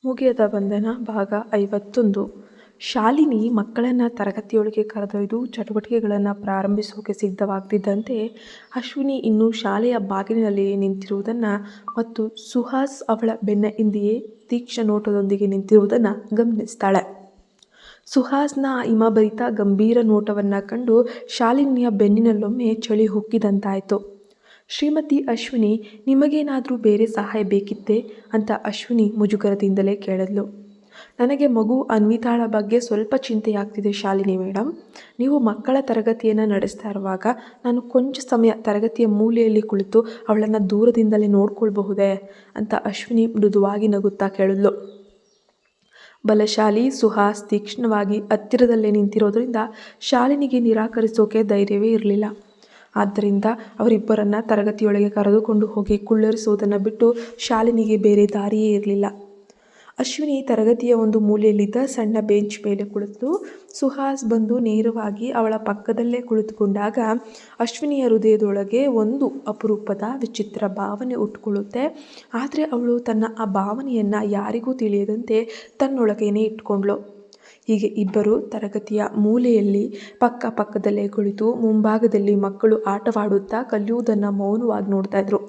ಮುಗಿಯದ ಬಂಧನ ಭಾಗ 51. ಶಾಲಿನಿ ಮಕ್ಕಳನ್ನು ತರಗತಿಯೊಳಗೆ ಕರೆದೊಯ್ದು ಚಟುವಟಿಕೆಗಳನ್ನು ಪ್ರಾರಂಭಿಸೋಕೆ ಸಿದ್ಧವಾಗ್ತಿದ್ದಂತೆ ಅಶ್ವಿನಿ ಇನ್ನೂ ಶಾಲೆಯ ಬಾಗಿಲಿನಲ್ಲಿ ನಿಂತಿರುವುದನ್ನು ಮತ್ತು ಸುಹಾಸ್ ಅವಳ ಬೆನ್ನ ಹಿಂದೆಯೇ ತೀಕ್ಷ್ಣ ನೋಟದೊಂದಿಗೆ ನಿಂತಿರುವುದನ್ನು ಗಮನಿಸ್ತಾಳೆ. ಸುಹಾಸ್ನ ಹಿಮಭರಿತ ಗಂಭೀರ ನೋಟವನ್ನು ಕಂಡು ಶಾಲಿನಿಯ ಬೆನ್ನಿನಲ್ಲೊಮ್ಮೆ ಚಳಿ ಹುಕ್ಕಿದಂತಾಯಿತು. ಶ್ರೀಮತಿ ಅಶ್ವಿನಿ, ನಿಮಗೇನಾದರೂ ಬೇರೆ ಸಹಾಯ ಬೇಕಿತ್ತೇ ಅಂತ ಅಶ್ವಿನಿ ಮುಜುಗರದಿಂದಲೇ ಕೇಳಿದ್ಲು. ನನಗೆ ಮಗು ಅನ್ವಿತಾಳ ಬಗ್ಗೆ ಸ್ವಲ್ಪ ಚಿಂತೆಯಾಗ್ತಿದೆ ಶಾಲಿನಿ ಮೇಡಮ್. ನೀವು ಮಕ್ಕಳ ತರಗತಿಯನ್ನು ನಡೆಸ್ತಾ ಇರುವಾಗ ನಾನು ಕೊಂಚ ಸಮಯ ತರಗತಿಯ ಮೂಲೆಯಲ್ಲಿ ಕುಳಿತು ಅವಳನ್ನು ದೂರದಿಂದಲೇ ನೋಡ್ಕೊಳ್ಬಹುದೇ ಅಂತ ಅಶ್ವಿನಿ ಮೃದುವಾಗಿ ನಗುತ್ತಾ ಕೇಳಿದ್ಲು. ಬಲಶಾಲಿ ಸುಹಾಸ್ ತೀಕ್ಷ್ಣವಾಗಿ ಹತ್ತಿರದಲ್ಲೇ ನಿಂತಿರೋದ್ರಿಂದ ಶಾಲಿನಿಗೆ ನಿರಾಕರಿಸೋಕೆ ಧೈರ್ಯವೇ ಇರಲಿಲ್ಲ. ಆದ್ದರಿಂದ ಅವರಿಬ್ಬರನ್ನ ತರಗತಿಯೊಳಗೆ ಕರೆದುಕೊಂಡು ಹೋಗಿ ಕುಳ್ಳರಿಸುವುದನ್ನು ಬಿಟ್ಟು ಶಾಲಿನಿಗೆ ಬೇರೆ ದಾರಿಯೇ ಇರಲಿಲ್ಲ. ಅಶ್ವಿನಿ ತರಗತಿಯ ಒಂದು ಮೂಲೆಯಲ್ಲಿದ್ದ ಸಣ್ಣ ಬೆಂಚ್ ಮೇಲೆ ಕುಳಿತು ಸುಹಾಸ್ ಬಂದು ನೇರವಾಗಿ ಅವಳ ಪಕ್ಕದಲ್ಲೇ ಕುಳಿತುಕೊಂಡಾಗ ಅಶ್ವಿನಿಯ ಹೃದಯದೊಳಗೆ ಒಂದು ಅಪರೂಪದ ವಿಚಿತ್ರ ಭಾವನೆ ಹುಟ್ಟುಕೊಳ್ಳುತ್ತೆ. ಆದರೆ ಅವಳು ತನ್ನ ಆ ಭಾವನೆಯನ್ನು ಯಾರಿಗೂ ತಿಳಿಯದಂತೆ ತನ್ನೊಳಗೇನೆ ಇಟ್ಕೊಂಡ್ಳು. ಹೀಗೆ ಇಬ್ಬರು ತರಗತಿಯ ಮೂಲೆಯಲ್ಲಿ ಪಕ್ಕದಲ್ಲೇ ಕುಳಿತು ಮುಂಭಾಗದಲ್ಲಿ ಮಕ್ಕಳು ಆಟವಾಡುತ್ತಾ ಕಲಿಯುವುದನ್ನು ಮೌನವಾಗಿ ನೋಡ್ತಾ ಇದ್ರು.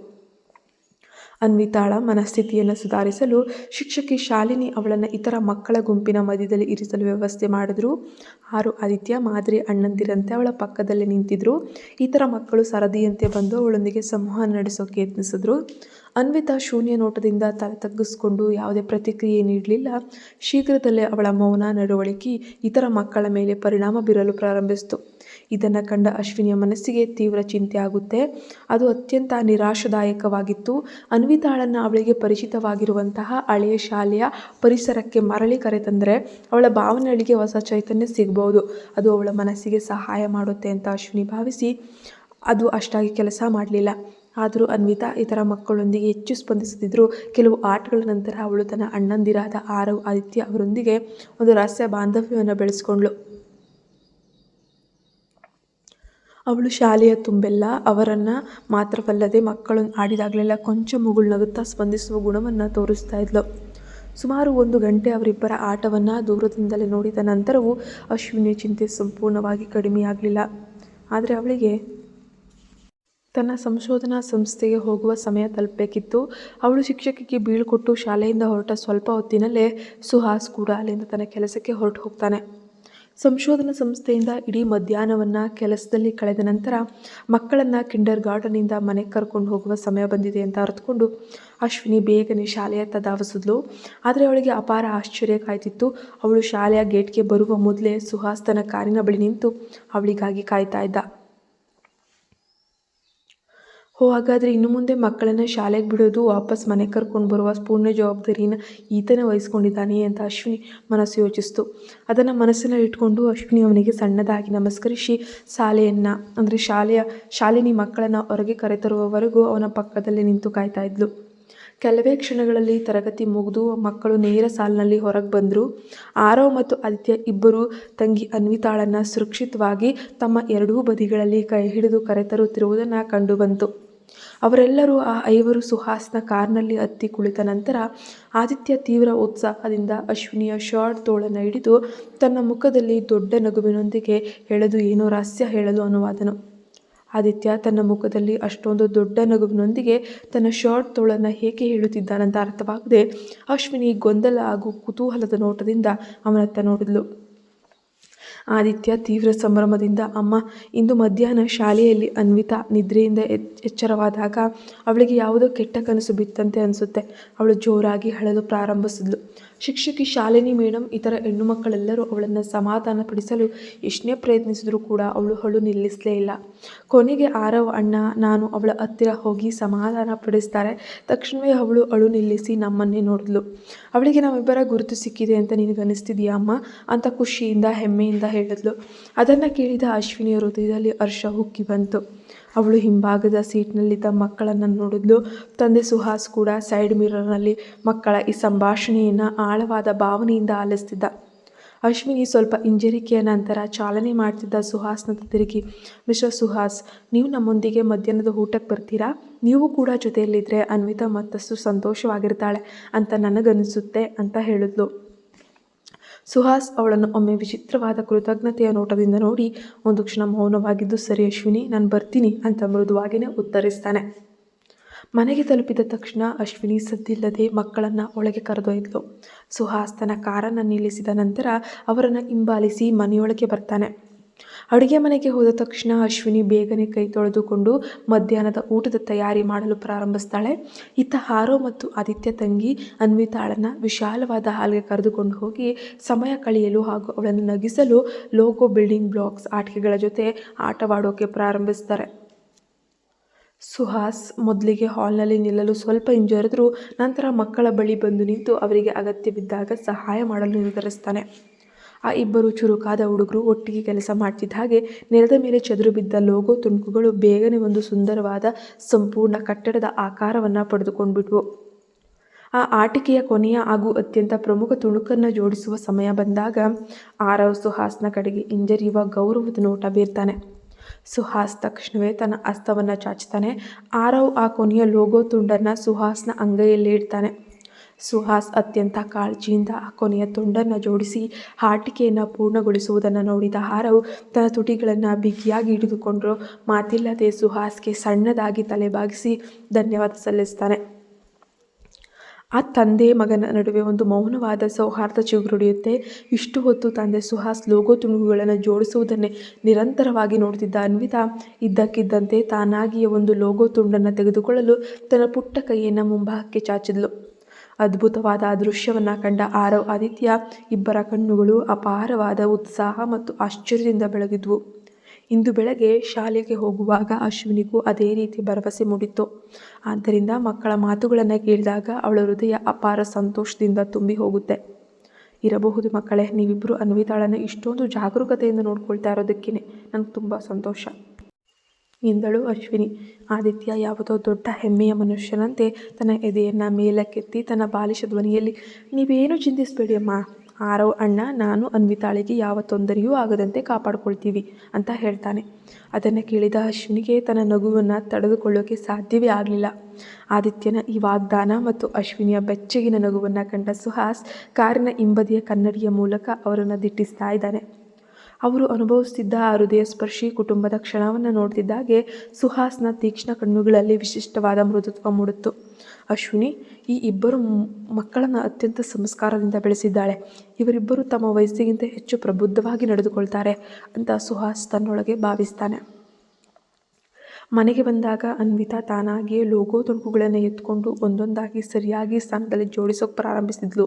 ಅನ್ವಿತಾಳ ಮನಸ್ಥಿತಿಯನ್ನು ಸುಧಾರಿಸಲು ಶಿಕ್ಷಕಿ ಶಾಲಿನಿ ಅವಳನ್ನು ಇತರ ಮಕ್ಕಳ ಗುಂಪಿನ ಮಧ್ಯದಲ್ಲಿ ಇರಿಸಲು ವ್ಯವಸ್ಥೆ ಮಾಡಿದ್ರು. 6 ಆದಿತ್ಯ ಮಾದರಿ ಅಣ್ಣಂದಿರಂತೆ ಅವಳ ಪಕ್ಕದಲ್ಲೇ ನಿಂತಿದ್ರು. ಇತರ ಮಕ್ಕಳು ಸರದಿಯಂತೆ ಬಂದು ಅವಳೊಂದಿಗೆ ಸಂವಹನ ನಡೆಸೋಕೆ ಯತ್ನಿಸಿದ್ರು. ಅನ್ವಿತಾ ಶೂನ್ಯ ನೋಟದಿಂದ ತಲೆ ತಗ್ಗಿಸ್ಕೊಂಡು ಯಾವುದೇ ಪ್ರತಿಕ್ರಿಯೆ ನೀಡಲಿಲ್ಲ. ಶೀಘ್ರದಲ್ಲೇ ಅವಳ ಮೌನ ನಡವಳಿಕೆ ಇತರ ಮಕ್ಕಳ ಮೇಲೆ ಪರಿಣಾಮ ಬೀರಲು ಪ್ರಾರಂಭಿಸಿತು. ಇದನ್ನು ಕಂಡ ಅಶ್ವಿನಿಯ ಮನಸ್ಸಿಗೆ ತೀವ್ರ ಚಿಂತೆ ಆಗುತ್ತೆ. ಅದು ಅತ್ಯಂತ ನಿರಾಶಾದಾಯಕವಾಗಿತ್ತು. ಅನ್ವಿತಾಳನ್ನು ಅವಳಿಗೆ ಪರಿಚಿತವಾಗಿರುವಂತಹ ಹಳೆಯ ಶಾಲೆಯ ಪರಿಸರಕ್ಕೆ ಮರಳಿ ಕರೆತಂದರೆ ಅವಳ ಭಾವನೆಗಳಿಗೆ ಹೊಸ ಚೈತನ್ಯ ಸಿಗ್ಬೋದು. ಅದು ಅವಳ ಮನಸ್ಸಿಗೆ ಸಹಾಯ ಮಾಡುತ್ತೆ ಅಂತ ಅಶ್ವಿನಿ ಭಾವಿಸಿ ಅದು ಅಷ್ಟಾಗಿ ಕೆಲಸ ಮಾಡಲಿಲ್ಲ. ಆದರೂ ಅನ್ವಿತಾ ಇತರ ಮಕ್ಕಳೊಂದಿಗೆ ಹೆಚ್ಚು ಸ್ಪಂದಿಸುತ್ತಿದ್ದರು. ಕೆಲವು ಆಟಗಳ ನಂತರ ಅವಳು ತನ್ನ ಅಣ್ಣಂದಿರಾದ ಆರವ್, ಆದಿತ್ಯ ಅವರೊಂದಿಗೆ ಒಂದು ರಹಸ್ಯ ಬಾಂಧವ್ಯವನ್ನು ಬೆಳೆಸ್ಕೊಂಡ್ಳು. ಅವಳು ಶಾಲೆಯ ತುಂಬೆಲ್ಲ ಅವರನ್ನು ಮಾತ್ರವಲ್ಲದೆ ಮಕ್ಕಳು ಆಡಿದಾಗಲೆಲ್ಲ ಕೊಂಚ ಮುಗುಳು ನಗುತ್ತಾ ಸ್ಪಂದಿಸುವ ಗುಣವನ್ನು ತೋರಿಸ್ತಾ ಇದ್ಲು. ಸುಮಾರು 1 ಗಂಟೆ ಅವರಿಬ್ಬರ ಆಟವನ್ನು ದೂರದಿಂದಲೇ ನೋಡಿದ ನಂತರವೂ ಅಶ್ವಿನಿಯ ಚಿಂತೆ ಸಂಪೂರ್ಣವಾಗಿ ಕಡಿಮೆಯಾಗಲಿಲ್ಲ. ಆದರೆ ಅವಳಿಗೆ ತನ್ನ ಸಂಶೋಧನಾ ಸಂಸ್ಥೆಗೆ ಹೋಗುವ ಸಮಯ ತಲುಪಬೇಕಿತ್ತು. ಅವಳು ಶಿಕ್ಷಕಿಗೆ ಬೀಳ್ಕೊಟ್ಟು ಶಾಲೆಯಿಂದ ಹೊರಟ ಸ್ವಲ್ಪ ಹೊತ್ತಿನಲ್ಲೇ ಸುಹಾಸ್ ಕೂಡ ಅಲ್ಲಿಂದ ತನ್ನ ಕೆಲಸಕ್ಕೆ ಹೊರಟು ಹೋಗ್ತಾನೆ. ಸಂಶೋಧನಾ ಸಂಸ್ಥೆಯಿಂದ ಇಡೀ ಮಧ್ಯಾಹ್ನವನ್ನು ಕೆಲಸದಲ್ಲಿ ಕಳೆದ ನಂತರ ಮಕ್ಕಳನ್ನು ಕಿಂಡರ್ ಗಾರ್ಡನ್ನಿಂದ ಮನೆಗೆ ಕರ್ಕೊಂಡು ಹೋಗುವ ಸಮಯ ಬಂದಿದೆ ಅಂತ ಅರ್ಥಕೊಂಡು ಅಶ್ವಿನಿ ಬೇಗನೆ ಶಾಲೆಯತ್ತ ಧಾವಿಸಿದ್ಲು. ಆದರೆ ಅವಳಿಗೆ ಅಪಾರ ಆಶ್ಚರ್ಯ ಕಾಯ್ತಿತ್ತು. ಅವಳು ಶಾಲೆಯ ಗೇಟ್ಗೆ ಬರುವ ಮೊದಲೇ ಸುಹಾಸ್ ತನ್ನ ಕಾರಿನ ಬಳಿ ನಿಂತು ಅವಳಿಗಾಗಿ ಕಾಯ್ತಾ ಇದ್ದ. ಹಾಗಾದರೆ ಇನ್ನು ಮುಂದೆ ಮಕ್ಕಳನ್ನು ಶಾಲೆಗೆ ಬಿಡೋದು, ವಾಪಸ್ ಮನೆಗೆ ಕರ್ಕೊಂಡು ಬರುವ ಪೂರ್ಣ ಜವಾಬ್ದಾರಿನ ಈತನೇ ವಹಿಸ್ಕೊಂಡಿದ್ದಾನೆ ಅಂತ ಅಶ್ವಿನಿ ಮನಸ್ಸು ಯೋಚಿಸ್ತು. ಅದನ್ನು ಮನಸ್ಸಿನಲ್ಲಿ ಇಟ್ಕೊಂಡು ಅಶ್ವಿನಿ ಅವನಿಗೆ ಸಣ್ಣದಾಗಿ ನಮಸ್ಕರಿಸಿ ಶಾಲಿನಿ ಮಕ್ಕಳನ್ನು ಹೊರಗೆ ಕರೆತರುವವರೆಗೂ ಅವನ ಪಕ್ಕದಲ್ಲೇ ನಿಂತು ಕಾಯ್ತಾ ಇದ್ಲು. ಕೆಲವೇ ಕ್ಷಣಗಳಲ್ಲಿ ತರಗತಿ ಮುಗಿದು ಮಕ್ಕಳು ನೇರ ಸಾಲಿನಲ್ಲಿ ಹೊರಗೆ ಬಂದರು. ಆರವ್ ಮತ್ತು ಆದಿತ್ಯ ಇಬ್ಬರು ತಂಗಿ ಅನ್ವಿತಾಳನ್ನು ಸುರಕ್ಷಿತವಾಗಿ ತಮ್ಮ ಎರಡೂ ಬದಿಗಳಲ್ಲಿ ಕೈ ಹಿಡಿದು ಕರೆತರುತ್ತಿರುವುದನ್ನು ಕಂಡುಬಂತು. ಅವರೆಲ್ಲರೂ ಆ 5 ಸುಹಾಸ್ನ ಕಾರ್ನಲ್ಲಿ ಹತ್ತಿ ಕುಳಿತ ನಂತರ ಆದಿತ್ಯ ತೀವ್ರ ಉತ್ಸಾಹದಿಂದ ಅಶ್ವಿನಿಯ ಶಾರ್ಟ್ ತೋಳನ್ನು ಹಿಡಿದು ತನ್ನ ಮುಖದಲ್ಲಿ ದೊಡ್ಡ ನಗುವಿನೊಂದಿಗೆ ಎಳೆದು ಏನೋ ರಹಸ್ಯ ಹೇಳಲು ಅನುವಾದನು. ಆದಿತ್ಯ ತನ್ನ ಮುಖದಲ್ಲಿ ಅಷ್ಟೊಂದು ದೊಡ್ಡ ನಗುವಿನೊಂದಿಗೆ ತನ್ನ ಶಾರ್ಟ್ ತೋಳನ್ನು ಏಕೆ ಹೇಳುತ್ತಿದ್ದಾನಂತ ಅರ್ಥವಾಗದೆ ಅಶ್ವಿನಿ ಗೊಂದಲ ಹಾಗೂ ಕುತೂಹಲದ ನೋಟದಿಂದ ಅವನತ್ತ ನೋಡಿದ್ಲು. ಆದಿತ್ಯ ತೀವ್ರ ಸಂಭ್ರಮದಿಂದ, ಅಮ್ಮ, ಇಂದು ಮಧ್ಯಾಹ್ನ ಶಾಲೆಯಲ್ಲಿ ಅನ್ವಿತಾ ನಿದ್ರೆಯಿಂದ ಎಚ್ಚರವಾದಾಗ ಅವಳಿಗೆ ಯಾವುದೋ ಕೆಟ್ಟ ಕನಸು ಬಿತ್ತಂತೆ ಅನಿಸುತ್ತೆ. ಅವಳು ಜೋರಾಗಿ ಅಳಲು ಪ್ರಾರಂಭಿಸಿದ್ಲು. ಶಿಕ್ಷಕಿ ಶಾಲಿನಿ ಮೇಡಮ್ ಇತರ ಹೆಣ್ಣು ಮಕ್ಕಳೆಲ್ಲರೂ ಅವಳನ್ನು ಸಮಾಧಾನಪಡಿಸಲು ಎಷ್ಟೇ ಪ್ರಯತ್ನಿಸಿದರೂ ಕೂಡ ಅವಳು ಅಳು ನಿಲ್ಲಿಸಲೇ ಇಲ್ಲ. ಕೊನೆಗೆ ಆರವ್ ಅಣ್ಣ ನಾನು ಅವಳ ಹತ್ತಿರ ಹೋಗಿ ಸಮಾಧಾನ ಪಡಿಸ್ತಾರೆ. ತಕ್ಷಣವೇ ಅವಳು ಅಳು ನಿಲ್ಲಿಸಿ ನಮ್ಮನ್ನೇ ನೋಡಿದ್ಲು. ಅವಳಿಗೆ ನಮ್ಮಿಬ್ಬರ ಗುರುತು ಸಿಕ್ಕಿದೆ ಅಂತ ನಿನಗನ್ನಿಸ್ತಿದೆಯಾ ಅಮ್ಮ ಅಂತ ಖುಷಿಯಿಂದ ಹೆಮ್ಮೆಯಿಂದ ಹೇಳಿದ್ಲು. ಅದನ್ನು ಕೇಳಿದ ಅಶ್ವಿನಿಯ ಹೃದಯದಲ್ಲಿ ಹರ್ಷ ಉಕ್ಕಿ ಬಂತು. ಅವಳು ಹಿಂಭಾಗದ ಸೀಟ್ನಲ್ಲಿದ್ದ ಮಕ್ಕಳನ್ನು ನೋಡಿದ್ಲು. ತಂದೆ ಸುಹಾಸ್ ಕೂಡ ಸೈಡ್ ಮಿರರ್ನಲ್ಲಿ ಮಕ್ಕಳ ಈ ಸಂಭಾಷಣೆಯನ್ನು ಆಳವಾದ ಭಾವನೆಯಿಂದ ಆಲಿಸ್ತಿದ್ದ. ಅಶ್ವಿನಿ ಸ್ವಲ್ಪ ಹಿಂಜರಿಕೆಯ ನಂತರ ಚಾಲನೆ ಮಾಡ್ತಿದ್ದ ಸುಹಾಸ್ನ ತಿರುಗಿ, ಮಿಸ್ಟರ್ ಸುಹಾಸ್, ನೀವು ನಮ್ಮೊಂದಿಗೆ ಮಧ್ಯಾಹ್ನದ ಊಟಕ್ಕೆ ಬರ್ತೀರಾ? ನೀವು ಕೂಡ ಜೊತೆಯಲ್ಲಿದ್ದರೆ ಅನ್ವಿತಾ ಮತ್ತಷ್ಟು ಸಂತೋಷವಾಗಿರ್ತಾಳೆ ಅಂತ ನನಗನ್ನಿಸುತ್ತೆ ಅಂತ ಹೇಳಿದ್ಲು. ಸುಹಾಸ್ ಅವಳನ್ನು ಒಮ್ಮೆ ವಿಚಿತ್ರವಾದ ಕೃತಜ್ಞತೆಯ ನೋಟದಿಂದ ನೋಡಿ ಒಂದು ಕ್ಷಣ ಮೌನವಾಗಿದ್ದು, ಸರಿ ಅಶ್ವಿನಿ, ನಾನು ಬರ್ತೀನಿ ಅಂತ ಮೃದುವಾಗಿಯೇ ಉತ್ತರಿಸ್ತಾನೆ. ಮನೆಗೆ ತಲುಪಿದ ತಕ್ಷಣ ಅಶ್ವಿನಿ ಸದ್ದಿಲ್ಲದೆ ಮಕ್ಕಳನ್ನು ಒಳಗೆ ಕರೆದೊಯ್ದಳು. ಸುಹಾಸ್ ತನ್ನ ಕಾರನ್ನು ನಿಲ್ಲಿಸಿದ ನಂತರ ಅವರನ್ನು ಹಿಂಬಾಲಿಸಿ ಮನೆಯೊಳಗೆ ಬರ್ತಾನೆ. ಅಡುಗೆ ಮನೆಗೆ ಹೋದ ತಕ್ಷಣ ಅಶ್ವಿನಿ ಬೇಗನೆ ಕೈ ತೊಳೆದುಕೊಂಡು ಮಧ್ಯಾಹ್ನದ ಊಟದ ತಯಾರಿ ಮಾಡಲು ಪ್ರಾರಂಭಿಸ್ತಾಳೆ. ಇತ್ತ ಆರವ್ ಮತ್ತು ಆದಿತ್ಯ ತಂಗಿ ಅನ್ವಿತಾಳನ್ನು ವಿಶಾಲವಾದ ಹಾಲ್ಗೆ ಕರೆದುಕೊಂಡು ಹೋಗಿ ಸಮಯ ಕಳೆಯಲು ಹಾಗೂ ಅವಳನ್ನು ನಗಿಸಲು ಲೋಗೋ ಬಿಲ್ಡಿಂಗ್ ಬ್ಲಾಕ್ಸ್ ಆಟಿಕೆಗಳ ಜೊತೆ ಆಟವಾಡೋಕೆ ಪ್ರಾರಂಭಿಸ್ತಾರೆ. ಸುಹಾಸ್ ಮೊದಲಿಗೆ ಹಾಲ್ನಲ್ಲಿ ನಿಲ್ಲಲು ಸ್ವಲ್ಪ ಹಿಂಜರಿದರೂ ನಂತರ ಮಕ್ಕಳ ಬಳಿ ಬಂದು ನಿಂತು ಅವರಿಗೆ ಅಗತ್ಯವಿದ್ದಾಗ ಸಹಾಯ ಮಾಡಲು ನಿರ್ಧರಿಸ್ತಾನೆ. ಆ ಇಬ್ಬರು ಚುರುಕಾದ ಹುಡುಗರು ಒಟ್ಟಿಗೆ ಕೆಲಸ ಮಾಡ್ತಿದ್ದ ಹಾಗೆ ನೆಲದ ಮೇಲೆ ಚದುರು ಬಿದ್ದ ಲೋಗೋ ತುಣುಕುಗಳು ಬೇಗನೆ ಒಂದು ಸುಂದರವಾದ ಸಂಪೂರ್ಣ ಕಟ್ಟಡದ ಆಕಾರವನ್ನು ಪಡೆದುಕೊಂಡ್ಬಿಟ್ವು. ಆ ಆಟಿಕೆಯ ಕೊನೆಯ ಹಾಗೂ ಅತ್ಯಂತ ಪ್ರಮುಖ ತುಣುಕನ್ನು ಜೋಡಿಸುವ ಸಮಯ ಬಂದಾಗ ಆರವ್ ಸುಹಾಸ್ನ ಕಡೆಗೆ ಹಿಂಜರಿಯುವ ಗೌರವದ ನೋಟ ಬೀರ್ತಾನೆ. ಸುಹಾಸ್ ತಕ್ಷಣವೇ ತನ್ನ ಹಸ್ತವನ್ನು ಚಾಚ್ತಾನೆ. ಆರವ್ ಆ ಕೊನೆಯ ಲೋಗೋ ತುಂಡನ್ನು ಸುಹಾಸ್ನ ಅಂಗೈಯಲ್ಲಿ ಇಡ್ತಾನೆ. ಸುಹಾಸ್ ಅತ್ಯಂತ ಕಾಳಜಿಯಿಂದ ಆ ಕೊನೆಯ ತುಂಡನ್ನು ಜೋಡಿಸಿ ಆಟಿಕೆಯನ್ನು ಪೂರ್ಣಗೊಳಿಸುವುದನ್ನು ನೋಡಿದ ಆರವ್ ತನ್ನ ತುಟಿಗಳನ್ನು ಬಿಗಿಯಾಗಿ ಹಿಡಿದುಕೊಂಡ್ರು ಮಾತಿಲ್ಲದೆ ಸುಹಾಸ್ಗೆ ಸಣ್ಣದಾಗಿ ತಲೆಬಾಗಿಸಿ ಧನ್ಯವಾದ ಸಲ್ಲಿಸ್ತಾನೆ. ಆ ತಂದೆ ಮಗನ ನಡುವೆ ಒಂದು ಮೌನವಾದ ಸೌಹಾರ್ದ ಚಿಗುರೊಡೆಯುತ್ತೆ. ಇಷ್ಟು ಹೊತ್ತು ತಂದೆ ಸುಹಾಸ್ ಲೋಗೋ ತುಣುಕುಗಳನ್ನು ಜೋಡಿಸುವುದನ್ನೇ ನಿರಂತರವಾಗಿ ನೋಡ್ತಿದ್ದ ಅನ್ವಿತಾ ಇದ್ದಕ್ಕಿದ್ದಂತೆ ತಾನಾಗಿಯೇ ಒಂದು ಲೋಗೋ ತುಂಡನ್ನು ತೆಗೆದುಕೊಳ್ಳಲು ತನ್ನ ಪುಟ್ಟ ಕೈಯನ್ನು ಮುಂಭಾಗಕ್ಕೆ ಚಾಚಿದ್ಲು. ಅದ್ಭುತವಾದ ಆ ದೃಶ್ಯವನ್ನು ಕಂಡ ಆರವ್ ಆದಿತ್ಯ ಇಬ್ಬರ ಕಣ್ಣುಗಳು ಅಪಾರವಾದ ಉತ್ಸಾಹ ಮತ್ತು ಆಶ್ಚರ್ಯದಿಂದ ಬೆಳಗಿದ್ವು. ಇಂದು ಬೆಳಗ್ಗೆ ಶಾಲೆಗೆ ಹೋಗುವಾಗ ಅಶ್ವಿನಿಗೂ ಅದೇ ರೀತಿ ಭರವಸೆ ಮೂಡಿತ್ತು. ಆದ್ದರಿಂದ ಮಕ್ಕಳ ಮಾತುಗಳನ್ನು ಕೇಳಿದಾಗ ಅವಳ ಹೃದಯ ಅಪಾರ ಸಂತೋಷದಿಂದ ತುಂಬಿ ಹೋಗುತ್ತೆ. ಇರಬಹುದು ಮಕ್ಕಳೇ, ನೀವಿಬ್ಬರು ಅನ್ವಿತಾಳನ್ನು ಇಷ್ಟೊಂದು ಜಾಗರೂಕತೆಯಿಂದ ನೋಡ್ಕೊಳ್ತಾ ಇರೋದಕ್ಕೇ ನನಗೆ ತುಂಬ ಸಂತೋಷ ಎಂದಳು ಅಶ್ವಿನಿ. ಆದಿತ್ಯ ಯಾವುದೋ ದೊಡ್ಡ ಹೆಮ್ಮೆಯ ಮನುಷ್ಯನಂತೆ ತನ್ನ ಎದೆಯನ್ನು ಮೇಲಕ್ಕೆತ್ತಿ ತನ್ನ ಬಾಲಿಶ ಧ್ವನಿಯಲ್ಲಿ, ನೀವೇನು ಚಿಂತಿಸಬೇಡಿ ಅಮ್ಮ, ಆರವ್ ಅಣ್ಣ ನಾನು ಅನ್ವಿತಾಳಿಗೆ ಯಾವ ತೊಂದರೆಯೂ ಆಗದಂತೆ ಕಾಪಾಡ್ಕೊಳ್ತೀವಿ ಅಂತ ಹೇಳ್ತಾನೆ. ಅದನ್ನು ಕೇಳಿದ ಅಶ್ವಿನಿಗೆ ತನ್ನ ನಗುವನ್ನು ತಡೆದುಕೊಳ್ಳೋಕೆ ಸಾಧ್ಯವೇ ಆಗಲಿಲ್ಲ. ಆದಿತ್ಯನ ಈ ವಾಗ್ದಾನ ಮತ್ತು ಅಶ್ವಿನಿಯ ಬೆಚ್ಚಗಿನ ನಗುವನ್ನು ಕಂಡ ಸುಹಾಸ್ ಕಾರಿನ ಹಿಂಬದಿಯ ಕನ್ನಡಿಯ ಮೂಲಕ ಅವರನ್ನು ದಿಟ್ಟಿಸ್ತಾ ಇದ್ದಾನೆ. ಅವರು ಅನುಭವಿಸುತ್ತಿದ್ದ ಆ ಹೃದಯ ಸ್ಪರ್ಶಿ ಕುಟುಂಬದ ಕ್ಷಣವನ್ನು ನೋಡ್ತಿದ್ದಾಗೆ ಸುಹಾಸ್ನ ತೀಕ್ಷ್ಣ ಕಣ್ಣುಗಳಲ್ಲಿ ವಿಶಿಷ್ಟವಾದ ಮೃದುತ್ವ ಮೂಡಿತ್ತು. ಅಶ್ವಿನಿ ಈ ಇಬ್ಬರು ಮಕ್ಕಳನ್ನು ಅತ್ಯಂತ ಸಂಸ್ಕಾರದಿಂದ ಬೆಳೆಸಿದ್ದಾಳೆ. ಇವರಿಬ್ಬರು ತಮ್ಮ ವಯಸ್ಸಿಗಿಂತ ಹೆಚ್ಚು ಪ್ರಬುದ್ಧವಾಗಿ ನಡೆದುಕೊಳ್ತಾರೆ ಅಂತ ಸುಹಾಸ್ ತನ್ನೊಳಗೆ ಭಾವಿಸ್ತಾನೆ. ಮನೆಗೆ ಬಂದಾಗ ಅನ್ವಿತಾ ತಾನಾಗಿಯೇ ಲೋಗೋ ತುಣುಕುಗಳನ್ನು ಎತ್ಕೊಂಡು ಒಂದೊಂದಾಗಿ ಸರಿಯಾಗಿ ಸ್ಥಾನದಲ್ಲಿ ಜೋಡಿಸೋಕೆ ಪ್ರಾರಂಭಿಸಿದ್ಲು.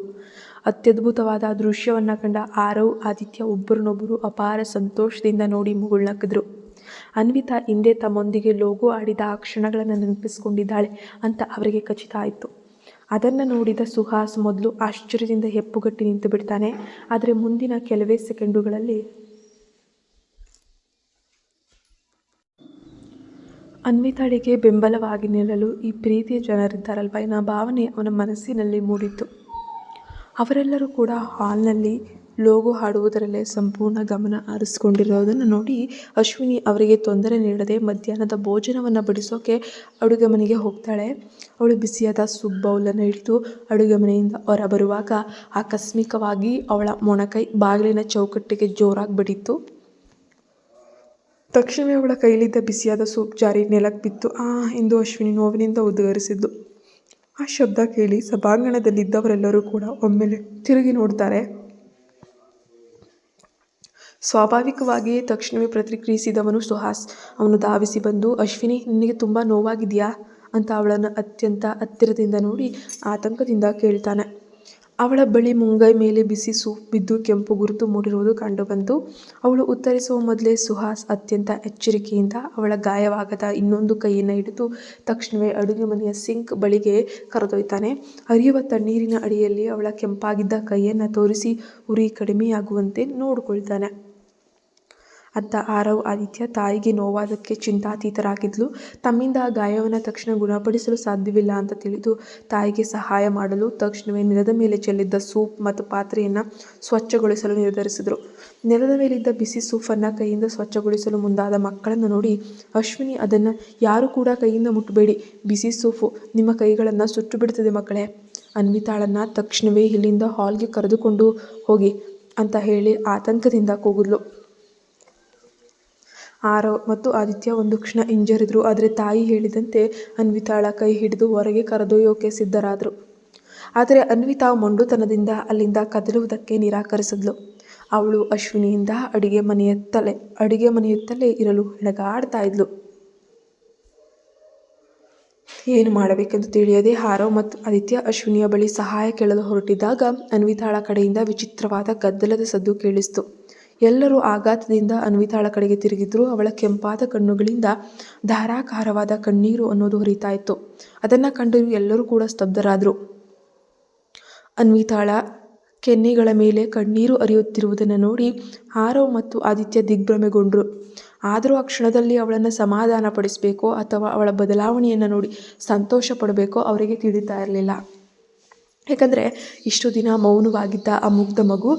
ಅತ್ಯದ್ಭುತವಾದ ದೃಶ್ಯವನ್ನು ಕಂಡ ಆರವ್ ಆದಿತ್ಯ ಒಬ್ಬರನ್ನೊಬ್ಬರು ಅಪಾರ ಸಂತೋಷದಿಂದ ನೋಡಿ ಮುಗುಳ್ನಕ್ಕಿದ್ರು. ಅನ್ವಿತಾ ಹಿಂದೆ ತಮ್ಮೊಂದಿಗೆ ಲೋಗೋ ಆಡಿದ ಆ ಕ್ಷಣಗಳನ್ನು ನೆನಪಿಸ್ಕೊಂಡಿದ್ದಾಳೆ ಅಂತ ಅವರಿಗೆ ಖಚಿತ ಆಯಿತು. ಅದನ್ನು ನೋಡಿದ ಸುಹಾಸ್ ಮೊದಲು ಆಶ್ಚರ್ಯದಿಂದ ಹೆಪ್ಪುಗಟ್ಟಿ ನಿಂತು ಬಿಡ್ತಾನೆ. ಆದರೆ ಮುಂದಿನ ಕೆಲವೇ ಸೆಕೆಂಡುಗಳಲ್ಲಿ ಅನ್ವಿತಾಳಿಗೆ ಬೆಂಬಲವಾಗಿ ನಿಲ್ಲಲು ಈ ಪ್ರೀತಿಯ ಜನರಿದ್ದಾರಲ್ವ ಎನ್ನೋ ಭಾವನೆ ಅವನ ಮನಸ್ಸಿನಲ್ಲಿ ಮೂಡಿತ್ತು. ಅವರೆಲ್ಲರೂ ಕೂಡ ಹಾಲ್ನಲ್ಲಿ ಲೋಗೋ ಹಾಡುವುದರಲ್ಲೇ ಸಂಪೂರ್ಣ ಗಮನ ಹರಿಸ್ಕೊಂಡಿರೋದನ್ನು ನೋಡಿ ಅಶ್ವಿನಿ ಅವರಿಗೆ ತೊಂದರೆ ನೀಡದೆ ಮಧ್ಯಾಹ್ನದ ಭೋಜನವನ್ನು ಬಡಿಸೋಕೆ ಅಡುಗೆ ಮನೆಗೆ ಹೋಗ್ತಾಳೆ. ಅವಳು ಬಿಸಿಯಾದ ಸೂಪ್ ಬೌಲನ್ನು ಹಿಡಿದು ಅಡುಗೆ ಮನೆಯಿಂದ ಹೊರಬರುವಾಗ ಆಕಸ್ಮಿಕವಾಗಿ ಅವಳ ಮೊಣಕೈ ಬಾಗಿಲಿನ ಚೌಕಟ್ಟಿಗೆ ಜೋರಾಗಿ ಬಡಿತು. ತಕ್ಷಣವೇ ಅವಳ ಕೈಲಿದ್ದ ಬಿಸಿಯಾದ ಸೂಪ್ ಜಾರಿ ನೆಲಕ್ಕೆ ಬಿತ್ತು. ಎಂದು ಅಶ್ವಿನಿ ನೋವಿನಿಂದ ಉದ್ಗರಿಸಿದ್ಲು. ಆ ಶಬ್ದ ಕೇಳಿ ಸಭಾಂಗಣದಲ್ಲಿದ್ದವರೆಲ್ಲರೂ ಕೂಡ ಒಮ್ಮೆಲೆ ತಿರುಗಿ ನೋಡ್ತಾರೆ. ಸ್ವಾಭಾವಿಕವಾಗಿಯೇ ತಕ್ಷಣವೇ ಪ್ರತಿಕ್ರಿಯಿಸಿದವನು ಸುಹಾಸ್. ಅವನು ಧಾವಿಸಿ ಬಂದು, ಅಶ್ವಿನಿ ನಿನಗೆ ತುಂಬ ನೋವಾಗಿದೆಯಾ ಅಂತ ಅವಳನ್ನು ಅತ್ಯಂತ ಹತ್ತಿರದಿಂದ ನೋಡಿ ಆತಂಕದಿಂದ ಕೇಳ್ತಾನೆ. ಅವಳ ಬಳಿ ಮುಂಗೈ ಮೇಲೆ ಬಿಸಿ ಸೂಪ್ ಬಿದ್ದು ಕೆಂಪು ಗುರುತು ಮೂಡಿರುವುದು ಕಂಡುಬಂತು. ಅವಳು ಉತ್ತರಿಸುವ ಮೊದಲೇ ಸುಹಾಸ್ ಅತ್ಯಂತ ಎಚ್ಚರಿಕೆಯಿಂದ ಅವಳ ಗಾಯವಾಗದ ಇನ್ನೊಂದು ಕೈಯನ್ನು ಹಿಡಿದು ತಕ್ಷಣವೇ ಅಡುಗೆ ಮನೆಯ ಸಿಂಕ್ ಬಳಿಗೆ ಕರೆದೊಯ್ತಾನೆ. ಹರಿಯುವ ತಣ್ಣೀರಿನ ಅಡಿಯಲ್ಲಿ ಅವಳ ಕೆಂಪಾಗಿದ್ದ ಕೈಯನ್ನು ತೋರಿಸಿ ಉರಿ ಕಡಿಮೆಯಾಗುವಂತೆ ನೋಡಿಕೊಳ್ತಾನೆ. ಅತ್ತ ಆರವ್ ಆದಿತ್ಯ ತಾಯಿಗೆ ನೋವಾದಕ್ಕೆ ಚಿಂತಾತೀತರಾಗಿದ್ಲು. ತಮ್ಮಿಂದ ಆ ಗಾಯವನ್ನು ತಕ್ಷಣ ಗುಣಪಡಿಸಲು ಸಾಧ್ಯವಿಲ್ಲ ಅಂತ ತಿಳಿದು ತಾಯಿಗೆ ಸಹಾಯ ಮಾಡಲು ತಕ್ಷಣವೇ ನೆಲದ ಮೇಲೆ ಚೆಲ್ಲಿದ್ದ ಸೂಪ್ ಮತ್ತು ಪಾತ್ರೆಯನ್ನು ಸ್ವಚ್ಛಗೊಳಿಸಲು ನಿರ್ಧರಿಸಿದರು. ನೆಲದ ಮೇಲಿದ್ದ ಬಿಸಿ ಸೂಪನ್ನು ಕೈಯಿಂದ ಸ್ವಚ್ಛಗೊಳಿಸಲು ಮುಂದಾದ ಮಕ್ಕಳನ್ನು ನೋಡಿ ಅಶ್ವಿನಿ, ಅದನ್ನು ಯಾರು ಕೂಡ ಕೈಯಿಂದ ಮುಟ್ಟಬೇಡಿ, ಬಿಸಿ ಸೂಪು ನಿಮ್ಮ ಕೈಗಳನ್ನು ಸುಟ್ಟು ಬಿಡುತ್ತದೆ ಮಕ್ಕಳೇ. ಅನ್ವಿತಾಳನ್ನು ತಕ್ಷಣವೇ ಇಲ್ಲಿಂದ ಹಾಲ್ಗೆ ಕರೆದುಕೊಂಡು ಹೋಗಿ ಅಂತ ಹೇಳಿ ಆತಂಕದಿಂದ ಕೂಗಿದ್ಲು. ಆರವ್ ಮತ್ತು ಆದಿತ್ಯ ಒಂದು ಕ್ಷಣ ಹಿಂಜರಿದ್ರು. ಆದರೆ ತಾಯಿ ಹೇಳಿದಂತೆ ಅನ್ವಿತಾಳ ಕೈ ಹಿಡಿದು ಹೊರಗೆ ಕರೆದೊಯ್ಯೋಕೆ ಸಿದ್ಧರಾದರು. ಆದರೆ ಅನ್ವಿತಾ ಮೊಂಡುತನದಿಂದ ಅಲ್ಲಿಂದ ಕದಲುವುದಕ್ಕೆ ನಿರಾಕರಿಸಿದ್ಲು. ಅವಳು ಅಶ್ವಿನಿಯಿಂದ ಅಡಿಗೆ ಮನೆಯತ್ತಲೇ ಇರಲು ಹೆಣಗಾಡ್ತಾ ಇದ್ಲು. ಏನು ಮಾಡಬೇಕೆಂದು ತಿಳಿಯದೆ ಆರವ್ ಮತ್ತು ಆದಿತ್ಯ ಅಶ್ವಿನಿಯ ಬಳಿ ಸಹಾಯ ಕೇಳಲು ಹೊರಟಿದ್ದಾಗ ಅನ್ವಿತಾಳ ಕಡೆಯಿಂದ ವಿಚಿತ್ರವಾದ ಗದ್ದಲದ ಸದ್ದು ಕೇಳಿಸ್ತು. ಎಲ್ಲರೂ ಆಘಾತದಿಂದ ಅನ್ವಿತಾಳ ಕಡೆಗೆ ತಿರುಗಿದ್ರು. ಅವಳ ಕೆಂಪಾದ ಕಣ್ಣುಗಳಿಂದ ಧಾರಾಕಾರವಾದ ಕಣ್ಣೀರು ಅನ್ನೋದು ಹರಿತಾ ಇತ್ತು. ಅದನ್ನು ಕಂಡು ಎಲ್ಲರೂ ಕೂಡ ಸ್ತಬ್ಧರಾದರು. ಅನ್ವಿತಾಳ ಕೆನ್ನೆಗಳ ಮೇಲೆ ಕಣ್ಣೀರು ಹರಿಯುತ್ತಿರುವುದನ್ನು ನೋಡಿ ಆರವ್ ಮತ್ತು ಆದಿತ್ಯ ದಿಗ್ಭ್ರಮೆಗೊಂಡ್ರು. ಆದರೂ ಆ ಕ್ಷಣದಲ್ಲಿ ಅವಳನ್ನು ಸಮಾಧಾನ ಪಡಿಸಬೇಕೋ ಅಥವಾ ಅವಳ ಬದಲಾವಣೆಯನ್ನು ನೋಡಿ ಸಂತೋಷ ಪಡಬೇಕೋ ಅವರಿಗೆ ತಿಳಿತಾ ಇರಲಿಲ್ಲ. ಯಾಕಂದರೆ ಇಷ್ಟು ದಿನ ಮೌನವಾಗಿದ್ದ ಆ ಮುಗ್ಧ ಮಗು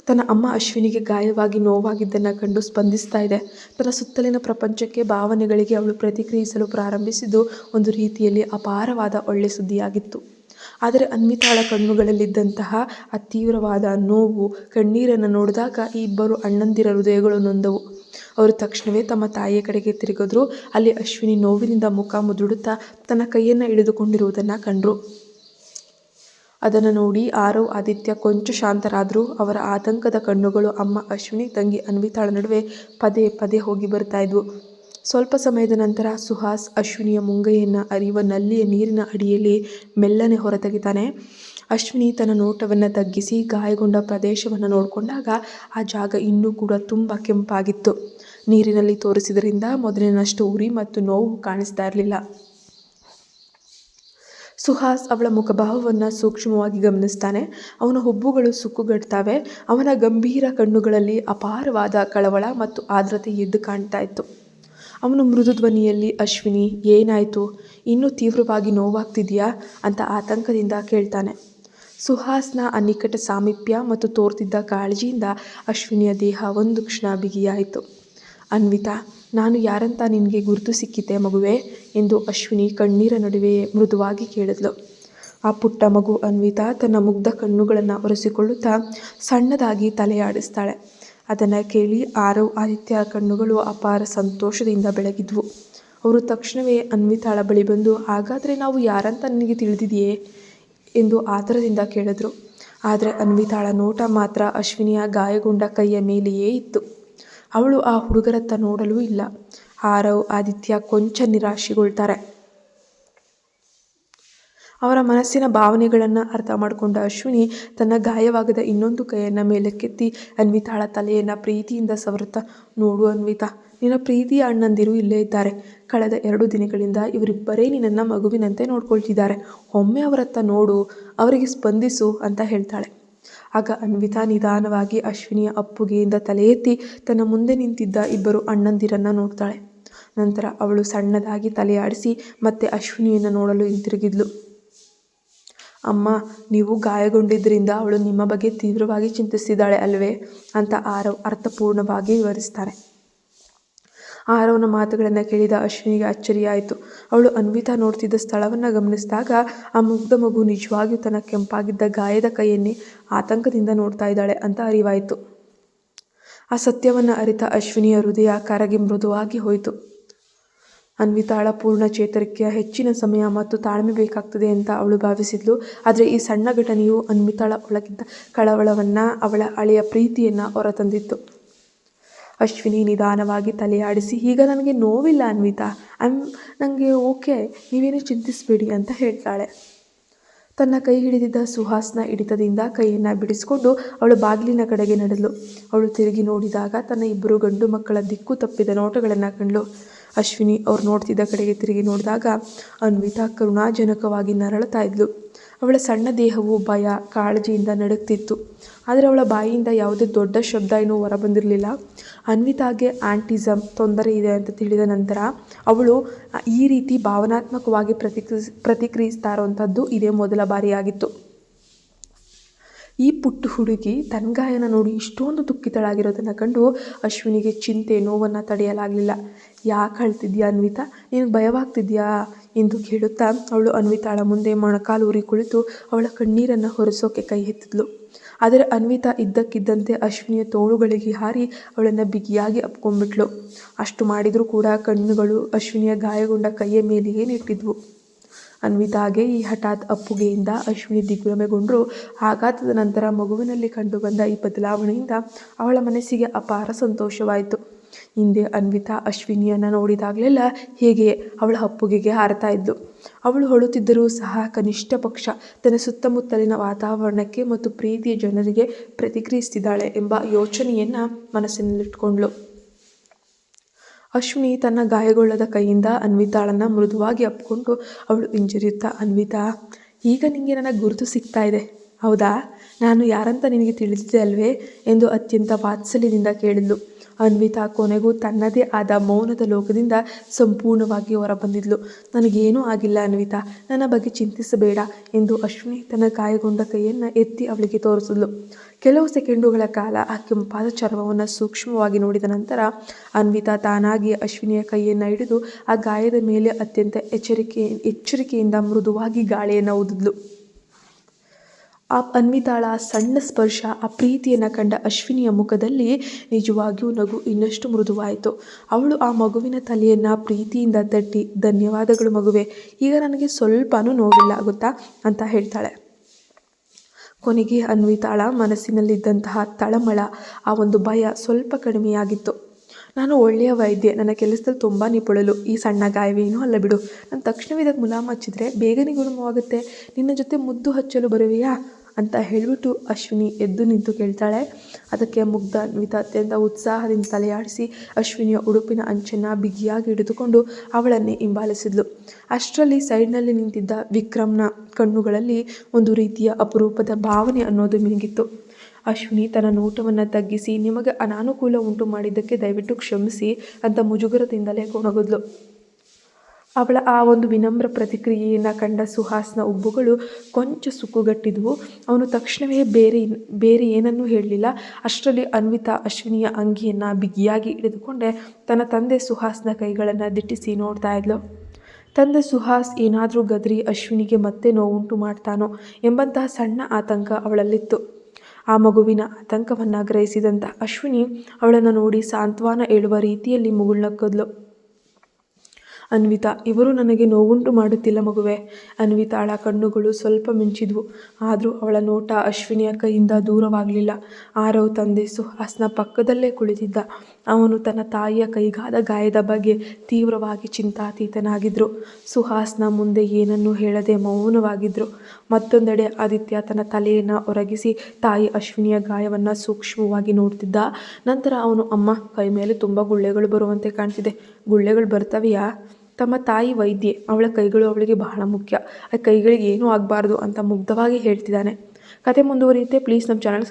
ತನ್ನ ಅಮ್ಮ ಅಶ್ವಿನಿಗೆ ಗಾಯವಾಗಿ ನೋವಾಗಿದ್ದನ್ನು ಕಂಡು ಸ್ಪಂದಿಸ್ತಾ ಇದೆ. ತನ್ನ ಸುತ್ತಲಿನ ಪ್ರಪಂಚಕ್ಕೆ, ಭಾವನೆಗಳಿಗೆ ಅವಳು ಪ್ರತಿಕ್ರಿಯಿಸಲು ಪ್ರಾರಂಭಿಸಿದ್ದು ಒಂದು ರೀತಿಯಲ್ಲಿ ಅಪಾರವಾದ ಒಳ್ಳೆ ಸುದ್ದಿಯಾಗಿತ್ತು. ಆದರೆ ಅನ್ವಿತಾಳ ಕಣ್ಣುಗಳಲ್ಲಿದ್ದಂತಹ ಆ ತೀವ್ರವಾದ ನೋವು, ಕಣ್ಣೀರನ್ನು ನೋಡಿದಾಗ ಈ ಇಬ್ಬರು ಅಣ್ಣಂದಿರ ಹೃದಯಗಳು ನೊಂದವು. ಅವರು ತಕ್ಷಣವೇ ತಮ್ಮ ತಾಯಿಯ ಕಡೆಗೆ ತಿರುಗಿದ್ರು. ಅಲ್ಲಿ ಅಶ್ವಿನಿ ನೋವಿನಿಂದ ಮುಖ ಮುದುಡುತ್ತಾ ತನ್ನ ಕೈಯನ್ನು ಹಿಡಿದುಕೊಂಡಿರುವುದನ್ನು ಕಂಡ್ರು. ಅದನ್ನು ನೋಡಿ ಆರವ್ ಆದಿತ್ಯ ಕೊಂಚ ಶಾಂತರಾದರು. ಅವರ ಆತಂಕದ ಕಣ್ಣುಗಳು ಅಮ್ಮ ಅಶ್ವಿನಿ, ತಂಗಿ ಅನ್ವಿತಾಳ ನಡುವೆ ಪದೇ ಪದೇ ಹೋಗಿ ಬರ್ತಾ ಇದ್ವು. ಸ್ವಲ್ಪ ಸಮಯದ ನಂತರ ಸುಹಾಸ್ ಅಶ್ವಿನಿಯ ಮುಂಗೈಯನ್ನು ಹರಿಯುವ ನಲ್ಲಿಯ ನೀರಿನ ಅಡಿಯಲ್ಲಿ ಮೆಲ್ಲನೆ ಹೊರತೆಗಿತಾನೆ. ಅಶ್ವಿನಿ ತನ್ನ ನೋಟವನ್ನು ತಗ್ಗಿಸಿ ಗಾಯಗೊಂಡ ಪ್ರದೇಶವನ್ನು ನೋಡಿಕೊಂಡಾಗ ಆ ಜಾಗ ಇನ್ನೂ ಕೂಡ ತುಂಬ ಕೆಂಪಾಗಿತ್ತು. ನೀರಿನಲ್ಲಿ ತೋರಿಸಿದ್ರಿಂದ ಮೊದಲಿನಷ್ಟು ಉರಿ ಮತ್ತು ನೋವು ಕಾಣಿಸ್ತಾ ಇರಲಿಲ್ಲ. ಸುಹಾಸ್ ಅವಳ ಮುಖಭಾವವನ್ನು ಸೂಕ್ಷ್ಮವಾಗಿ ಗಮನಿಸ್ತಾನೆ. ಅವನ ಹುಬ್ಬುಗಳು ಸುಕ್ಕುಗಟ್ತವೆ. ಅವನ ಗಂಭೀರ ಕಣ್ಣುಗಳಲ್ಲಿ ಅಪಾರವಾದ ಕಳವಳ ಮತ್ತು ಆರ್ದ್ರತೆ ಎದ್ದು ಕಾಣ್ತಾ ಇತ್ತು. ಅವನು ಮೃದು ಧ್ವನಿಯಲ್ಲಿ, ಅಶ್ವಿನಿ ಏನಾಯಿತು, ಇನ್ನೂ ತೀವ್ರವಾಗಿ ನೋವಾಗ್ತಿದೆಯಾ ಅಂತ ಆತಂಕದಿಂದ ಕೇಳ್ತಾನೆ. ಸುಹಾಸ್ನ ಆ ನಿಕಟ ಸಾಮೀಪ್ಯ ಮತ್ತು ತೋರ್ತಿದ್ದ ಕಾಳಜಿಯಿಂದ ಅಶ್ವಿನಿಯ ದೇಹ ಒಂದು ಕ್ಷಣ ಬಿಗಿಯಾಯಿತು. ಅನ್ವಿತಾ, ನಾನು ಯಾರಂತ ನಿನಗೆ ಗುರುತು ಸಿಕ್ಕಿತೆ ಮಗುವೆ ಎಂದು ಅಶ್ವಿನಿ ಕಣ್ಣೀರ ನಡುವೆಯೇ ಮೃದುವಾಗಿ ಕೇಳಿದ್ಲು. ಆ ಪುಟ್ಟ ಮಗು ಅನ್ವಿತಾ ತನ್ನ ಮುಗ್ಧ ಕಣ್ಣುಗಳನ್ನು ಒರೆಸಿಕೊಳ್ಳುತ್ತಾ ಸಣ್ಣದಾಗಿ ತಲೆಯಾಡಿಸ್ತಾಳೆ. ಅದನ್ನು ಕೇಳಿ ಆರವ್ ಆದಿತ್ಯ ಕಣ್ಣುಗಳು ಅಪಾರ ಸಂತೋಷದಿಂದ ಬೆಳಗಿದ್ವು. ಅವರು ತಕ್ಷಣವೇ ಅನ್ವಿತಾಳ ಬಳಿ ಬಂದು, ಹಾಗಾದರೆ ನಾವು ಯಾರಂತ ನಿನಗೆ ತಿಳಿದಿದೆಯೇ ಎಂದು ಆತರದಿಂದ ಕೇಳಿದ್ರು. ಆದರೆ ಅನ್ವಿತಾಳ ನೋಟ ಮಾತ್ರ ಅಶ್ವಿನಿಯ ಗಾಯಗೊಂಡ ಕೈಯ ಮೇಲೆಯೇ ಇತ್ತು. ಅವಳು ಆ ಹುಡುಗರತ್ತ ನೋಡಲೂ ಇಲ್ಲ. ಆರವ್ ಆದಿತ್ಯ ಕೊಂಚ ನಿರಾಶೆಗೊಳ್ತಾರೆ. ಅವರ ಮನಸ್ಸಿನ ಭಾವನೆಗಳನ್ನು ಅರ್ಥ ಮಾಡಿಕೊಂಡ ಅಶ್ವಿನಿ ತನ್ನ ಗಾಯವಾಗದ ಇನ್ನೊಂದು ಕೈಯನ್ನು ಮೇಲಕ್ಕೆತ್ತಿ ಅನ್ವಿತಾಳ ತಲೆಯನ್ನು ಪ್ರೀತಿಯಿಂದ ಸವರುತ್ತಾ, ನೋಡು ಅನ್ವಿತಾ, ನಿನ್ನ ಪ್ರೀತಿಯ ಅಣ್ಣಂದಿರು ಇಲ್ಲೇ ಇದ್ದಾರೆ. ಕಳೆದ 2 ದಿನಗಳಿಂದ ಇವರಿಬ್ಬರೇ ನಿನ್ನನ್ನು ಮಗುವಿನಂತೆ ನೋಡ್ಕೊಳ್ತಿದ್ದಾರೆ. ಒಮ್ಮೆ ಅವರತ್ತ ನೋಡು, ಅವರಿಗೆ ಸ್ಪಂದಿಸು ಅಂತ ಹೇಳ್ತಾಳೆ. ಆಗ ಅನ್ವಿತಾ ನಿಧಾನವಾಗಿ ಅಶ್ವಿನಿಯ ಅಪ್ಪುಗೆಯಿಂದ ತಲೆ ಎತ್ತಿ ತನ್ನ ಮುಂದೆ ನಿಂತಿದ್ದ ಇಬ್ಬರು ಅಣ್ಣಂದಿರನ್ನು ನೋಡ್ತಾಳೆ. ನಂತರ ಅವಳು ಸಣ್ಣದಾಗಿ ತಲೆಯಾಡಿಸಿ ಮತ್ತೆ ಅಶ್ವಿನಿಯನ್ನು ನೋಡಲು ಹಿಂತಿರುಗಿದ್ಲು. ಅಮ್ಮ, ನೀವು ಗಾಯಗೊಂಡಿದ್ದರಿಂದ ಅವಳು ನಿಮ್ಮ ಬಗ್ಗೆ ತೀವ್ರವಾಗಿ ಚಿಂತಿಸಿದ್ದಾಳೆ ಅಲ್ವೇ ಅಂತ ಆರವ್ ಅರ್ಥಪೂರ್ಣವಾಗಿ ವಿವರಿಸ್ತಾರೆ. ಆರವ್ನ ಮಾತುಗಳನ್ನು ಕೇಳಿದ ಅಶ್ವಿನಿಗೆ ಅಚ್ಚರಿಯಾಯಿತು. ಅವಳು ಅನ್ವಿತಾ ನೋಡ್ತಿದ್ದ ಸ್ಥಳವನ್ನು ಗಮನಿಸಿದಾಗ ಆ ಮುಗ್ಧ ಮಗು ನಿಜವಾಗಿಯೂ ತನ್ನ ಕೆಂಪಾಗಿದ್ದ ಗಾಯದ ಕೈಯನ್ನೇ ಆತಂಕದಿಂದ ನೋಡ್ತಾ ಇದ್ದಾಳೆ ಅಂತ ಅರಿವಾಯಿತು. ಆ ಸತ್ಯವನ್ನು ಅರಿತ ಅಶ್ವಿನಿಯ ಹೃದಯ ಕರಗಿ ಮೃದುವಾಗಿ ಹೋಯಿತು. ಅನ್ವಿತಾಳ ಪೂರ್ಣ ಚೇತರಿಕೆಯ ಹೆಚ್ಚಿನ ಸಮಯ ಮತ್ತು ತಾಳ್ಮೆ ಬೇಕಾಗ್ತದೆ ಅಂತ ಅವಳು ಭಾವಿಸಿದ್ಲು. ಆದರೆ ಈ ಸಣ್ಣ ಘಟನೆಯು ಅನ್ವಿತಾಳ ಒಳಗಿದ್ದ ಕಳವಳವನ್ನು, ಅವಳ ಹಳೆಯ ಪ್ರೀತಿಯನ್ನು ಹೊರತಂದಿತ್ತು. ಅಶ್ವಿನಿ ನಿಧಾನವಾಗಿ ತಲೆಯಾಡಿಸಿ, ಈಗ ನನಗೆ ನೋವಿಲ್ಲ ಅನ್ವಿತಾ, ನನಗೆ ಓಕೆ, ನೀವೇನು ಚಿಂತಿಸಬೇಡಿ ಅಂತ ಹೇಳ್ತಾಳೆ. ತನ್ನ ಕೈ ಹಿಡಿದಿದ್ದ ಸುಹಾಸ್ನ ಹಿಡಿತದಿಂದ ಕೈಯನ್ನು ಬಿಡಿಸಿಕೊಂಡು ಅವಳು ಬಾಗಿಲಿನ ಕಡೆಗೆ ನಡೆದಳು. ಅವಳು ತಿರುಗಿ ನೋಡಿದಾಗ ತನ್ನ ಇಬ್ಬರು ಗಂಡು ಮಕ್ಕಳ ದಿಕ್ಕು ತಪ್ಪಿದ ನೋಟಗಳನ್ನು ಕಂಡಳು. ಅಶ್ವಿನಿ ಅವ್ರು ನೋಡ್ತಿದ್ದ ಕಡೆಗೆ ತಿರುಗಿ ನೋಡಿದಾಗ ಅನ್ವಿತಾ ಕರುಣಾಜನಕವಾಗಿ ನರಳುತ್ತಾ ಇದ್ಲು. ಅವಳ ಸಣ್ಣ ದೇಹವು ಭಯ, ಕಾಳಜಿಯಿಂದ ನಡುಗ್ತಿತ್ತು. ಆದರೆ ಅವಳ ಬಾಯಿಯಿಂದ ಯಾವುದೇ ದೊಡ್ಡ ಶಬ್ದ ಏನೂ ಹೊರಬಂದಿರಲಿಲ್ಲ. ಅನ್ವಿತಾಗೆ ಆಂಟಿಸಮ್ ತೊಂದರೆ ಇದೆ ಅಂತ ತಿಳಿದ ನಂತರ ಅವಳು ಈ ರೀತಿ ಭಾವನಾತ್ಮಕವಾಗಿ ಪ್ರತಿಕ್ರಿಯಿಸ್ತಾ ಇರೋವಂಥದ್ದು ಇದೇ ಮೊದಲ ಬಾರಿಯಾಗಿತ್ತು. ಈ ಪುಟ್ಟ ಹುಡುಗಿ ತನ್ನ ಗಾಯನ ನೋಡಿ ಇಷ್ಟೊಂದು ದುಃಖಿತಳಾಗಿರೋದನ್ನು ಕಂಡು ಅಶ್ವಿನಿಗೆ ಚಿಂತೆ ನೋವನ್ನು ತಡೆಯಲಾಗಲಿಲ್ಲ. ಯಾಕೆ ಅಳ್ತಿದ್ಯಾ ಅನ್ವಿತಾ, ನಿನಗೆ ಭಯವಾಗ್ತಿದ್ಯಾ ಎಂದು ಕೇಳುತ್ತಾ ಅವಳು ಅನ್ವಿತಾಳ ಮುಂದೆ ಮೊಣಕಾಲೂರಿ ಕುಳಿತು ಅವಳ ಕಣ್ಣೀರನ್ನು ಹೊರಿಸೋಕೆ ಕೈ ಎತ್ತಿದ್ಲು. ಆದರೆ ಅನ್ವಿತಾ ಇದ್ದಕ್ಕಿದ್ದಂತೆ ಅಶ್ವಿನಿಯ ತೋಳುಗಳಿಗೆ ಹಾರಿ ಅವಳನ್ನು ಬಿಗಿಯಾಗಿ ಅಪ್ಕೊಂಡ್ಬಿಟ್ಲು. ಅಷ್ಟು ಮಾಡಿದರೂ ಕೂಡ ಕಣ್ಣುಗಳು ಅಶ್ವಿನಿಯ ಗಾಯಗೊಂಡ ಕೈಯ ಮೇಲೆಯೇ ನೆಟ್ಟಿದ್ವು. ಅನ್ವಿತಾಗೆ ಈ ಹಠಾತ್ ಅಪ್ಪುಗೆಯಿಂದ ಅಶ್ವಿನಿ ದಿಗ್ಭ್ರಮೆಗೊಂಡರು. ಆಘಾತದ ನಂತರ ಮಗುವಿನಲ್ಲಿ ಕಂಡುಬಂದ ಈ ಬದಲಾವಣೆಯಿಂದ ಅವಳ ಮನಸ್ಸಿಗೆ ಅಪಾರ ಸಂತೋಷವಾಯಿತು. ಹಿಂದೆ ಅನ್ವಿತಾ ಅಶ್ವಿನಿಯನ್ನು ನೋಡಿದಾಗಲೆಲ್ಲ ಹೇಗೆಯೇ ಅವಳ ಅಪ್ಪುಗೆಗೆ ಹಾರತಾ ಇದ್ಲು. ಅವಳು ಅಳುತ್ತಿದ್ದರೂ ಸಹ ಕನಿಷ್ಠ ಪಕ್ಷ ತನ್ನ ಸುತ್ತಮುತ್ತಲಿನ ವಾತಾವರಣಕ್ಕೆ ಮತ್ತು ಪ್ರೀತಿಯ ಜನರಿಗೆ ಪ್ರತಿಕ್ರಿಯಿಸ್ತಿದ್ದಾಳೆ ಎಂಬ ಯೋಚನೆಯನ್ನು ಮನಸ್ಸಿನಲ್ಲಿಟ್ಕೊಂಡ್ಳು. ಅಶ್ವಿನಿ ತನ್ನ ಗಾಯಗೊಳ್ಳದ ಕೈಯಿಂದ ಅನ್ವಿತಾಳನ್ನು ಮೃದುವಾಗಿ ಅಪ್ಪಿಕೊಂಡು ಅವಳು ಹಿಂಜರಿಯುತ್ತಾ, ಅನ್ವಿತಾ, ಈಗ ನಿನಗೆ ನನ್ನ ಗುರುತು ಸಿಗ್ತಾ ಇದೆ ಹೌದಾ, ನಾನು ಯಾರಂತ ನಿನಗೆ ತಿಳಿದಿದೆ ಅಲ್ವೇ ಎಂದು ಅತ್ಯಂತ ವಾತ್ಸಲ್ಯದಿಂದ ಕೇಳಿದ್ಲು. ಅನ್ವಿತಾ ಕೊನೆಗೂ ತನ್ನದೇ ಆದ ಮೌನದ ಲೋಕದಿಂದ ಸಂಪೂರ್ಣವಾಗಿ ಹೊರಬಂದಿದ್ಲು. ನನಗೇನೂ ಆಗಿಲ್ಲ ಅನ್ವಿತಾ, ನನ್ನ ಬಗ್ಗೆ ಚಿಂತಿಸಬೇಡ ಎಂದು ಅಶ್ವಿನಿ ತನ್ನ ಗಾಯಗೊಂಡ ಕೈಯನ್ನು ಎತ್ತಿ ಅವಳಿಗೆ ತೋರಿಸಿದ್ಲು. ಕೆಲವು ಸೆಕೆಂಡುಗಳ ಕಾಲ ಆ ಕೆಂಪಾದ ಚರ್ಮವನ್ನು ಸೂಕ್ಷ್ಮವಾಗಿ ನೋಡಿದ ನಂತರ ಅನ್ವಿತಾ ತಾನಾಗಿ ಅಶ್ವಿನಿಯ ಕೈಯನ್ನು ಹಿಡಿದು ಆ ಗಾಯದ ಮೇಲೆ ಅತ್ಯಂತ ಎಚ್ಚರಿಕೆಯಿಂದ ಮೃದುವಾಗಿ ಗಾಳಿಯನ್ನು ಊದಿದ್ಲು. ಆ ಅನ್ವಿತಾಳ ಸಣ್ಣ ಸ್ಪರ್ಶ, ಆ ಪ್ರೀತಿಯನ್ನು ಕಂಡ ಅಶ್ವಿನಿಯ ಮುಖದಲ್ಲಿ ನಿಜವಾಗಿಯೂ ನಗು ಇನ್ನಷ್ಟು ಮೃದುವಾಯಿತು. ಅವಳು ಆ ಮಗುವಿನ ತಲೆಯನ್ನು ಪ್ರೀತಿಯಿಂದ ತಟ್ಟಿ, ಧನ್ಯವಾದಗಳು ಮಗುವೆ, ಈಗ ನನಗೆ ಸ್ವಲ್ಪನೂ ನೋವಿಲ್ಲ ಗೊತ್ತಾ ಅಂತ ಹೇಳ್ತಾಳೆ. ಕೊನೆಗೆ ಅನ್ವಿತಾಳ ಮನಸ್ಸಿನಲ್ಲಿದ್ದಂತಹ ತಳಮಳ, ಆ ಒಂದು ಭಯ ಸ್ವಲ್ಪ ಕಡಿಮೆಯಾಗಿತ್ತು. ನಾನು ಒಳ್ಳೆಯ ವೈದ್ಯೆ, ನನ್ನ ಕೆಲಸದಲ್ಲಿ ತುಂಬ ನಿಪುಣಳು, ಈ ಸಣ್ಣ ಗಾಯವೇನೂ ಅಲ್ಲ ಬಿಡು, ನಾನು ತಕ್ಷಣವೇ ಇದಕ್ಕೆ ಮುಲಾಮು ಹಚ್ಚಿದ್ರೆ ಬೇಗನೆ ಗುಣವಾಗುತ್ತೆ, ನಿನ್ನ ಜೊತೆ ಮುದ್ದು ಹಚ್ಚಲು ಬರುವೆಯಾ ಅಂತ ಹೇಳಿಬಿಟ್ಟು ಅಶ್ವಿನಿ ಎದ್ದು ನಿಂತು ಕೇಳ್ತಾಳೆ. ಅದಕ್ಕೆ ಮುಗ್ಧ ಅನ್ವಿತಾ ಅತ್ಯಂತ ಉತ್ಸಾಹದಿಂದ ತಲೆಯಾಡಿಸಿ ಅಶ್ವಿನಿಯ ಉಡುಪಿನ ಅಂಚನ್ನು ಬಿಗಿಯಾಗಿ ಹಿಡಿದುಕೊಂಡು ಅವಳನ್ನೇ ಹಿಂಬಾಲಿಸಿದ್ಲು. ಅಷ್ಟರಲ್ಲಿ ಸೈಡ್ನಲ್ಲಿ ನಿಂತಿದ್ದ ವಿಕ್ರಮ್ನ ಕಣ್ಣುಗಳಲ್ಲಿ ಒಂದು ರೀತಿಯ ಅಪರೂಪದ ಭಾವನೆ ಅನ್ನೋದು ಮಿನುಗಿತ್ತು. ಅಶ್ವಿನಿ ತನ್ನ ನೋಟವನ್ನು ತಗ್ಗಿಸಿ, ನಿಮಗೆ ಅನಾನುಕೂಲ ಉಂಟು ಮಾಡಿದ್ದಕ್ಕೆ ದಯವಿಟ್ಟು ಕ್ಷಮಿಸಿ ಅಂತ ಮುಜುಗರದಿಂದಲೇ ಗೊಣಗಿದ್ಲು. ಅವಳ ಆ ಒಂದು ವಿನಮ್ರ ಪ್ರತಿಕ್ರಿಯೆಯನ್ನು ಕಂಡ ಸುಹಾಸ್ನ ಉಬ್ಬುಗಳು ಕೊಂಚ ಸುಕ್ಕುಗಟ್ಟಿದ್ವು. ಅವನು ತಕ್ಷಣವೇ ಬೇರೆ ಏನನ್ನೂ ಹೇಳಲಿಲ್ಲ. ಅಷ್ಟರಲ್ಲಿ ಅನ್ವಿತಾ ಅಶ್ವಿನಿಯ ಅಂಗಿಯನ್ನು ಬಿಗಿಯಾಗಿ ಹಿಡಿದುಕೊಂಡೆ ತನ್ನ ತಂದೆ ಸುಹಾಸ್ನ ಕೈಗಳನ್ನು ದಿಟ್ಟಿಸಿ ನೋಡ್ತಾ ಇದ್ಲು. ತಂದೆ ಸುಹಾಸ್ ಏನಾದರೂ ಗದರಿ ಅಶ್ವಿನಿಗೆ ಮತ್ತೆ ನೋವುಂಟು ಮಾಡ್ತಾನೋ ಎಂಬಂತಹ ಸಣ್ಣ ಆತಂಕ ಅವಳಲ್ಲಿತ್ತು. ಆ ಮಗುವಿನ ಆತಂಕವನ್ನು ಗ್ರಹಿಸಿದಂಥ ಅಶ್ವಿನಿ ಅವಳನ್ನು ನೋಡಿ ಸಾಂತ್ವನ ಹೇಳುವ ರೀತಿಯಲ್ಲಿ ಮುಗುಳ್ನಕ್ಕದ್ಲು. ಅನ್ವಿತಾ, ಇವರು ನನಗೆ ನೋವುಂಟು ಮಾಡುತ್ತಿಲ್ಲ ಮಗುವೆ. ಅನ್ವಿತಾಳ ಕಣ್ಣುಗಳು ಸ್ವಲ್ಪ ಮಿಂಚಿದ್ವು. ಆದರೂ ಅವಳ ನೋಟ ಅಶ್ವಿನಿಯ ಕೈಯಿಂದ ದೂರವಾಗಲಿಲ್ಲ. ಆರವ್ ತಂದೆ ಸುಹಾಸ್ನ ಪಕ್ಕದಲ್ಲೇ ಕುಳಿತಿದ್ದ. ಅವನು ತನ್ನ ತಾಯಿಯ ಕೈಗಾದ ಗಾಯದ ಬಗ್ಗೆ ತೀವ್ರವಾಗಿ ಚಿಂತಾತೀತನಾಗಿದ್ದರು. ಸುಹಾಸ್ನ ಮುಂದೆ ಏನನ್ನೂ ಹೇಳದೆ ಮೌನವಾಗಿದ್ದರು. ಮತ್ತೊಂದೆಡೆ ಆದಿತ್ಯ ತನ್ನ ತಲೆಯನ್ನು ಒರಗಿಸಿ ತಾಯಿ ಅಶ್ವಿನಿಯ ಗಾಯವನ್ನು ಸೂಕ್ಷ್ಮವಾಗಿ ನೋಡ್ತಿದ್ದ. ನಂತರ ಅವನು, ಅಮ್ಮ, ಕೈ ಮೇಲೆ ತುಂಬ ಗುಳ್ಳೆಗಳು ಬರುವಂತೆ ಕಾಣ್ತಿದೆ, ಗುಳ್ಳೆಗಳು ಬರ್ತವೆಯಾ? ತಮ್ಮ ತಾಯಿ ವೈದ್ಯೆ, ಅವಳ ಕೈಗಳು ಅವಳಿಗೆ ಬಹಳ ಮುಖ್ಯ, ಆ ಕೈಗಳಿಗೆ ಏನೂ ಆಗಬಾರ್ದು ಅಂತ ಮುಗ್ಧವಾಗಿ ಹೇಳ್ತಿದ್ದಾನೆ. ಕತೆ ಮುಂದುವರಿಯುತ್ತೆ. ಪ್ಲೀಸ್ ನಮ್ಮ ಚಾನಲ್